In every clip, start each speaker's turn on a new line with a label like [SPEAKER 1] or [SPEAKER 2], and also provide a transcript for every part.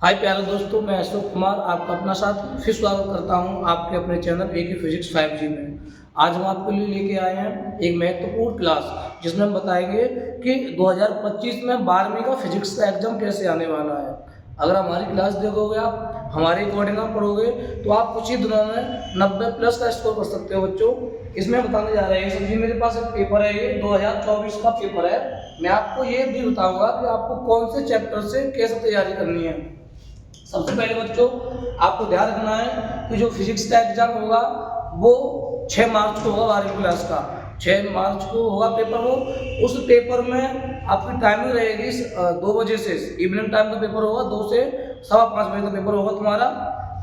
[SPEAKER 1] हाय प्यारे दोस्तों, मैं अशोक कुमार आपका अपना साथ फिर स्वागत करता हूं आपके अपने चैनल ए के फिजिक्स 5G में। आज हम आपके लिए लेके आए हैं एक महत्वपूर्ण क्लास जिसमें हम बताएंगे कि 2025 में 12वीं का फिजिक्स का एग्जाम कैसे आने वाला है। अगर हमारी क्लास देखोगे आप, हमारे अकॉर्डिंग आप पढ़ोगे तो आप कुछ ही दिनों में 90+ का स्कोर कर सकते हो बच्चों। इसमें बताने जा रहे हैं सब्जी, मेरे पास एक पेपर है, ये 2024 का पेपर है। मैं आपको ये भी बताऊंगा कि आपको कौन से चैप्टर से कैसे तैयारी करनी है। सबसे पहले बच्चों आपको ध्यान रखना है कि जो फिजिक्स का एग्जाम होगा वो 6 मार्च को होगा, 12वीं क्लास का 6 मार्च को होगा पेपर। वो उस पेपर में आपकी टाइमिंग रहेगी 2 बजे से, इवनिंग टाइम का पेपर होगा, 2 से 5:15 बजे का पेपर होगा तुम्हारा।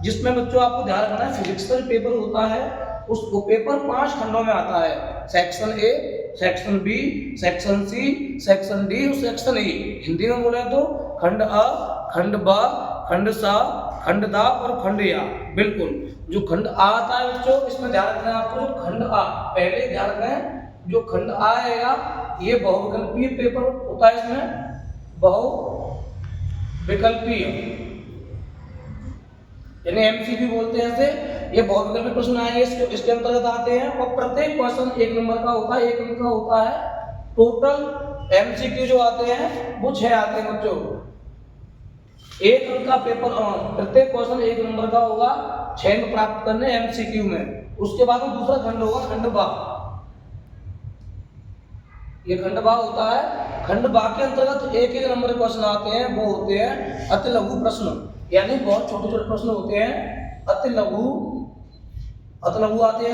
[SPEAKER 1] जिसमें बच्चों आपको ध्यान रखना है फिजिक्स का जो पेपर होता है वो पेपर 5 खंडों में आता है। Section A, section B, section C, section D और सेक्शन ई। हिंदी में बोले तो खंड अ, खंड ब, खंड सा, खंड दा और खंड या। बिल्कुल, जो खंड आ आता है बच्चों, इसमें ध्यान रखना है आपको। जो खंड आ, पहले ध्यान रखना है जो खंड आ आएगा ये बहुविकल्पीय पेपर होता है। इसमें बहुविकल्पीय यानी एमसीक्यू बोलते हैं इसे। ये बहुविकल्पीय प्रश्न आएंगे, इसके अंतर्गत आते हैं और प्रत्येक क्वेश्चन 1 नंबर का होता है, 1 अंक का होता है। टोटल एमसीक्यू जो आते हैं वो 6 आते हैं बच्चों। 1 अंक का पेपर, प्रत्येक क्वेश्चन 1 नंबर का होगा। 6 अंक प्राप्त करने एमसीक्यू में। उसके बाद में दूसरा खंड होगा खंड बा। ये खंड बा होता है। खंड बा के अंतर्गत 1-1 नंबर के क्वेश्चन आते हैं, वो होते हैं अति लघु प्रश्न, यानी बहुत छोटे छोटे प्रश्न होते हैं। अति लघु आते हैं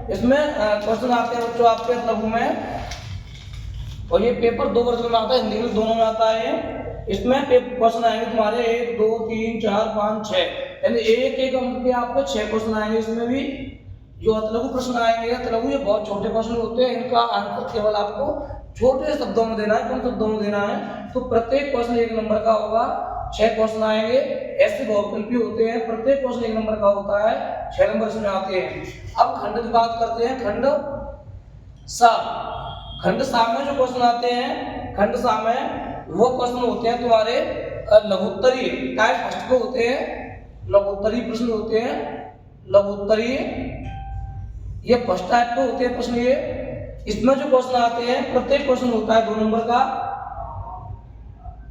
[SPEAKER 1] इसमें क्वेश्चन आते हैं बच्चों आपके अति लघु में। और ये पेपर 2 वर्जन में आता है, हिंदी में दोनों में आता है। इसमें क्वेश्चन आएंगे तुम्हारे 1, 2, 3, 4, 5, 6, यानी 1-1 अंक के आपको 6 क्वेश्चन आएंगे। इसमें भी जो अतिलघु प्रश्न आएंगे, अतिलघु ये बहुत छोटे प्रश्न होते हैं, इनका आंसर केवल आपको छोटे शब्दों में देना है, कम शब्दों में देना है। तो प्रत्येक क्वेश्चन 1 नंबर का होगा। 6 क्वेश्चन आएंगे। ऐसे बहुविकल्पीय होते हैं, प्रत्येक क्वेश्चन 1 नंबर का होता है। 6 नंबर इसमें आते हैं। अब खंड की बात करते हैं। खंड सा, खंड सा में जो क्वेश्चन आते हैं, खंड सा में वो क्वेश्चन होते हैं तुम्हारे लघुत्तरीय टाइप फर्स्ट को होते हैं। लघुत्तरीय प्रश्न होते हैं, लघुत्तरीय ये फर्स्ट टाइप के होते हैं प्रश्न। ये इसमें जो क्वेश्चन आते हैं, प्रत्येक क्वेश्चन होता है 2 नंबर का।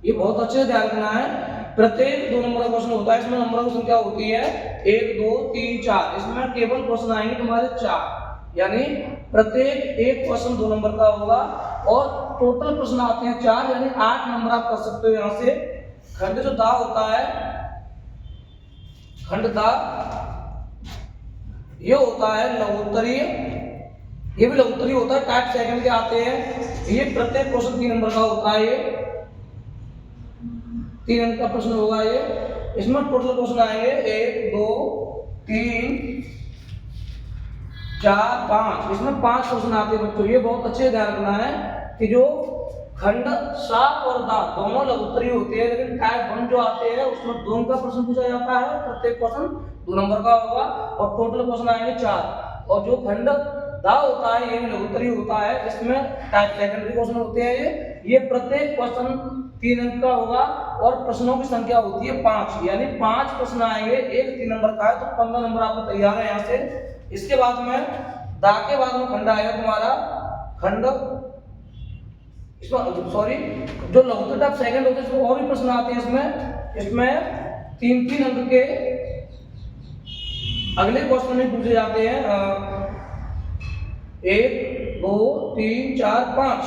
[SPEAKER 1] ये बहुत अच्छे से ध्यान रखना है, प्रत्येक 2 नंबर का क्वेश्चन होता है। इसमें नंबरों की संख्या होती है 1, 2, 3, 4। इसमें केवल क्वेश्चन आएंगे तुम्हारे 4, यानी प्रत्येक एक क्वेश्चन 2 नंबर का होगा। और टोटल प्रश्न आते हैं 4, यानी 8 नंबर आप कर सकते हो यहाँ से। खंड जो दा होता है, खंड दा ये होता है लघुत्तरीय। ये भी लघुत्तरीय होता है, टाइप सेकंड के आते हैं। ये प्रत्येक क्वेश्चन 3 नंबर का होता है। ये 3 अंक का प्रश्न होगा ये। इसमें टोटल क्वेश्चन आएंगे 1, 2, 3, 4, 5। इसमें 5 क्वेश्चन आते हैं बच्चों। ये बहुत अच्छे से ध्यान रखना है कि जो खंड सा और दा दोनों लघुत्तरीय होते हैं, लेकिन टाइप 1 जो आते हैं उसमें 2 का प्रश्न पूछा जाता है। प्रत्येक क्वेश्चन 2 नंबर का होगा और टोटल क्वेश्चन आएंगे 4। और जो खंड दा होता है ये भी लघुत्तरीय होता है। इसमें टाइप सेकेंडरी क्वेश्चन होते हैं। ये प्रत्येक क्वेश्चन 3 अंक का होगा और प्रश्नों की संख्या होती है 5, यानी 5 प्रश्न आएंगे। एक 3 नंबर का है तो 15 नंबर आपको तैयार है यहाँ से। इसके बाद में दा के बाद में खंड आएगा तुम्हारा खंड, इसमें सॉरी जो लघुत्तर टाइप सेकंड होते हैं इसमें और भी प्रश्न आते हैं। इसमें 3-3 अंक के अगले क्वेश्चन में पूछे जाते हैं। 1, 2, 3, 4, 5,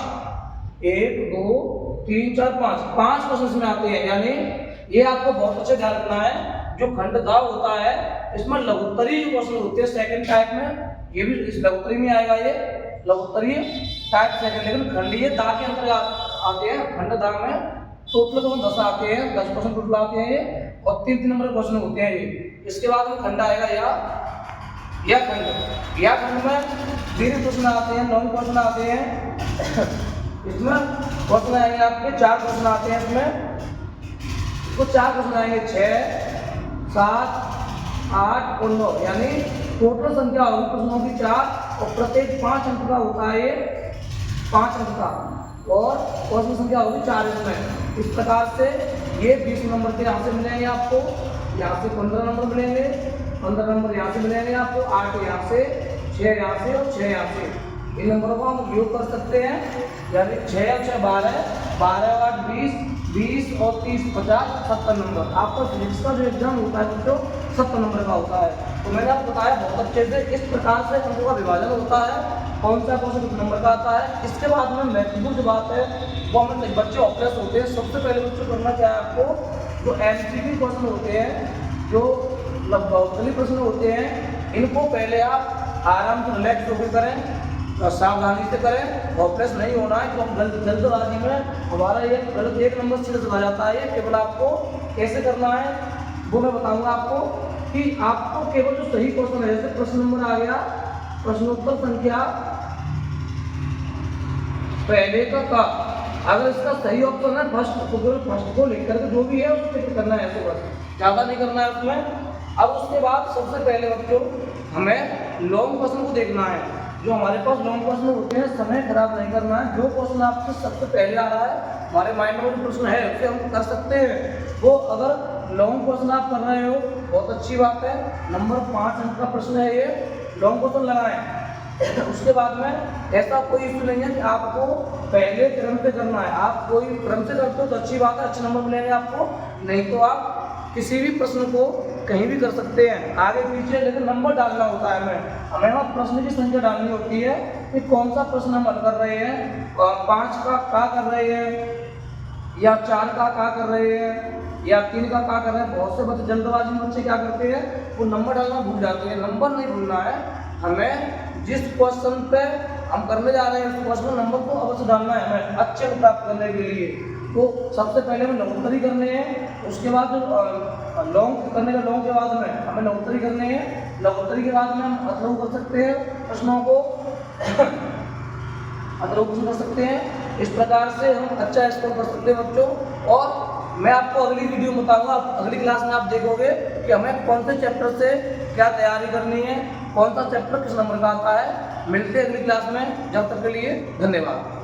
[SPEAKER 1] 1, 2, 3, 4, 5 क्वेश्चन इसमें आते हैं। यानी ये आपको बहुत अच्छे ध्यान रखना है। जो खंड दा होता है इसमें लघुत्तरीय जो क्वेश्चन होते हैं सेकंड टाइप में, ये भी इस लघुत्तरीय में आएगा। ये लघुत्तरीय टाइप सेकंड, लेकिन खंडीय दा के अंतर्गत आते हैं। खंड दा में टोटल तो 10 आते हैं, 10 क्वेश्चन टोटल आते हैं ये, और 3-3 नंबर के क्वेश्चन होते हैं ये। इसके बाद में खंड आएगा या खंड। या खंड में 3 प्रश्न आते हैं, 9 क्वेश्चन आते हैं। इसमें क्वेश्चन आएंगे आपके 4 क्वेश्चन आते हैं। इसमें तो 4 क्वेश्चन आएंगे 6, 7, 8 और 9, यानी टोटल संख्या होगी प्रश्नों की 4 और प्रत्येक 5 अंक का होता है। 5 अंक का और क्वेश्चन संख्या होगी 4 इसमें। इस प्रकार से ये 20 नंबर के यहाँ से मिलेंगे आपको, यहाँ से 15 नंबर मिलेंगे, 15 नंबर यहाँ से मिलेंगे आपको, 8 यहाँ से, 6 यहाँ से और 6 यहाँ से। इन नंबरों को हम योग कर सकते हैं, यानी 6 और 6 12, 12 और 8 20, 20 और 30 50, 70 नंबर। आपका फिजिक्स का जो एग्जाम होता है बच्चों 70 नंबर का होता है। तो मैंने आपको बताया बहुत अच्छे से इस प्रकार से अंकों का विभाजन होता है, कौन सा कितने नंबर का आता है। इसके बाद में महत्वपूर्ण जो बात है वो हमें बच्चे ऑप्रेस होते हैं। सबसे पहले बच्चों करना क्या है आपको, जो एमसीक्यू क्वेश्चन होते हैं, जो लघुगणितीय प्रश्न होते हैं, इनको पहले आप आराम से रिलैक्स होकर करें और सावधानी से करें, ऑप्रेस नहीं होना है। तो जल्दबाजी में हमारा ये गलत 1 नंबर सीधे चला जाता है। केवल आपको कैसे करना है वो मैं बताऊंगा आपको, कि आपको केवल जो सही क्वेश्चन है, जैसे प्रश्न नंबर आ गया प्रश्नोत्तर संख्या पहले का, अगर इसका सही ऑप्शन है फर्स्ट, तो केवल फर्स्ट को लिख करके जो भी है उसको टिक करना है, ऐसे बस, ज़्यादा नहीं करना है उसमें। अब उसके बाद सबसे पहले बच्चों हमें लॉन्ग क्वेश्चन को देखना है। जो हमारे पास लॉन्ग क्वेश्चन होते हैं समय खराब नहीं करना है। जो क्वेश्चन आपसे सबसे पहले आ रहा है, हमारे माइंड में जो प्रश्न है उसे हम कर सकते हैं। वो अगर लॉन्ग क्वेश्चन आप कर रहे हो बहुत अच्छी बात है। नंबर 5 अंक का प्रश्न है ये, लॉन्ग क्वेश्चन लगाएं। उसके बाद में ऐसा कोई इशू नहीं है कि आपको पहले क्रम से करना है। आप कोई क्रम से करते हो तो अच्छी बात है, अच्छे नंबर मिलेंगे आपको। नहीं तो आप किसी भी प्रश्न को कहीं भी कर सकते हैं, आगे पीछे, लेकिन नंबर डालना होता है। हमें वहाँ प्रश्न की संख्या डालनी होती है कि कौन सा प्रश्न हम हल कर रहे हैं, 5 का कर रहे हैं, या 4 का कर रहे हैं, या 3 का कर रहे हैं। बहुत से बच्चे जल्दबाजी में बच्चे क्या करते हैं, वो नंबर डालना भूल जाते हैं। नंबर नहीं भूलना है, हमें जिस क्वेश्चन पे हम करने जा रहे हैं उस क्वेश्चन नंबर को अवश्य डालना है हमें अच्छे को प्राप्त करने के लिए। तो सबसे पहले हमें लघुत्तरी करने हैं, उसके बाद जो लॉन्ग करने का, लॉन्ग के बाद में हमें लघुत्तरी करने हैं, लघुत्तरी के बाद में हम अथर्व कर सकते हैं प्रश्नों को अथर्व कर सकते हैं। इस प्रकार से हम अच्छा स्कोर कर सकते हैं बच्चों। और मैं आपको अगली वीडियो में बताऊंगा, अगली क्लास में आप देखोगे कि हमें कौन से चैप्टर से क्या तैयारी करनी है, कौन सा चैप्टर किस नंबर का आता है। मिलते हैं अगली क्लास में, जब तक के लिए धन्यवाद।